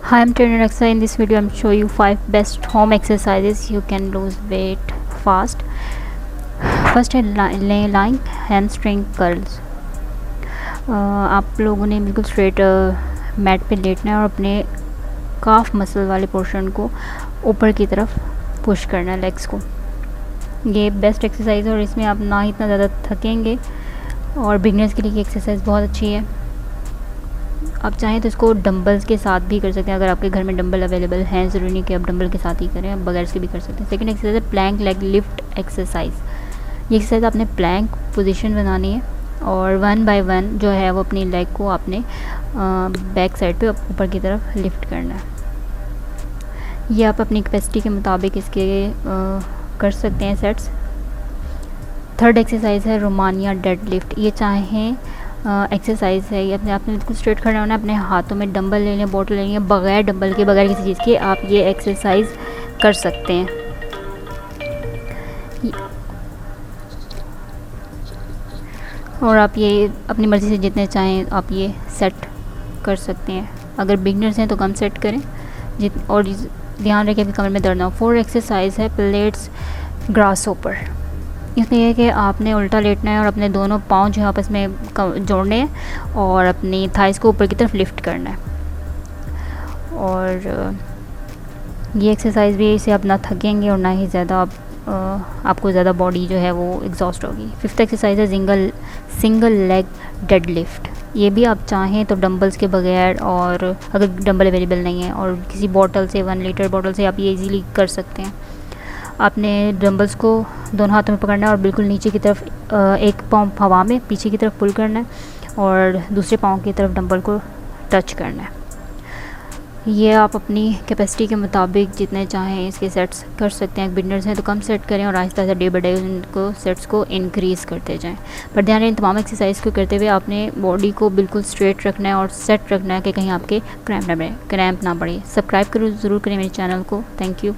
Hi, I'm Trainer Aksa. In this video, I'm showing you 5 best home exercises you can lose weight fast. First है lying hamstring curls. आप लोगों ने बिल्कुल straight mat पे लेटना है और अपने काफ मसल वाले पोर्शन को ऊपर की तरफ पुश करना है, लेग्स को. ये बेस्ट एक्सरसाइज है और इसमें आप ना इतना ज़्यादा थकेंगे और बिगनर्स के लिए ये एक्सरसाइज बहुत अच्छी है. आप चाहें तो इसको डंबल्स के साथ भी कर सकते हैं. अगर आपके घर में डंबल अवेलेबल हैं, ज़रूरी नहीं कि आप डंबल के साथ ही करें, आप बगैर इसके भी कर सकते हैं. सेकंड एक्सरसाइज है प्लैंक लेग लिफ्ट एक्सरसाइज. ये एक्सरसाइज आपने प्लैंक पोजीशन बनानी है और 1 बाय 1 जो है वो अपनी लेग को आपने बैक साइड पे ऊपर की तरफ लिफ्ट करना है. ये आप अपनी कैपेसिटी के मुताबिक इसके कर सकते हैं सेट्स. थर्ड एक्सरसाइज है रोमानिया डेड लिफ्ट. ये चाहें एक्सरसाइज है, ये अपने आप में बिल्कुल स्ट्रेट खड़ा होना है. अपने हाथों में डंबल ले लें, बॉटल ले लें, बगैर डंबल के, बगैर किसी चीज़ के आप ये एक्सरसाइज कर सकते हैं. और आप ये अपनी मर्ज़ी से जितने चाहें आप ये सेट कर सकते हैं. अगर बिगनर्स हैं तो कम सेट करें और ध्यान रखें कि कमर में दर्द ना हो. 4 एक्सरसाइज है प्लेट्स ग्रास होपर. इसमें यह है कि आपने उल्टा लेटना है और अपने दोनों पाँव जो है आपस में जोड़ने हैं और अपनी थाइस को ऊपर की तरफ लिफ्ट करना है. और ये एक्सरसाइज भी इससे आप ना थकेंगे और ना ही ज़्यादा आपको ज़्यादा बॉडी जो है वो एग्जॉस्ट होगी. फिफ्थ एक्सरसाइज है सिंगल लेग डेड लिफ्ट. ये भी आप चाहें तो डंबल्स के बगैर, और अगर डंबल अवेलेबल नहीं है और किसी बॉटल से 1 लीटर बॉटल से आप ये इजीली कर सकते हैं. आपने डंबल्स को दोनों हाथों में पकड़ना है और बिल्कुल नीचे की तरफ एक पाँव हवा में पीछे की तरफ पुल करना है और दूसरे पाँव की तरफ डंबल को टच करना है. ये आप अपनी कैपेसिटी के मुताबिक जितने चाहें इसके सेट्स कर सकते हैं. बिगनर्स हैं तो कम सेट करें और Aahista Aahista day by day उनको सेट्स को इंक्रीज़ करते जाएं. पर ध्यान रखें तमाम एक्सरसाइज को करते हुए आपने बॉडी को बिल्कुल स्ट्रेट रखना है और सेट रखना है कि कहीं आपके क्रैम्प ना पड़े. सब्सक्राइब ज़रूर करें मेरे चैनल को. Thank you.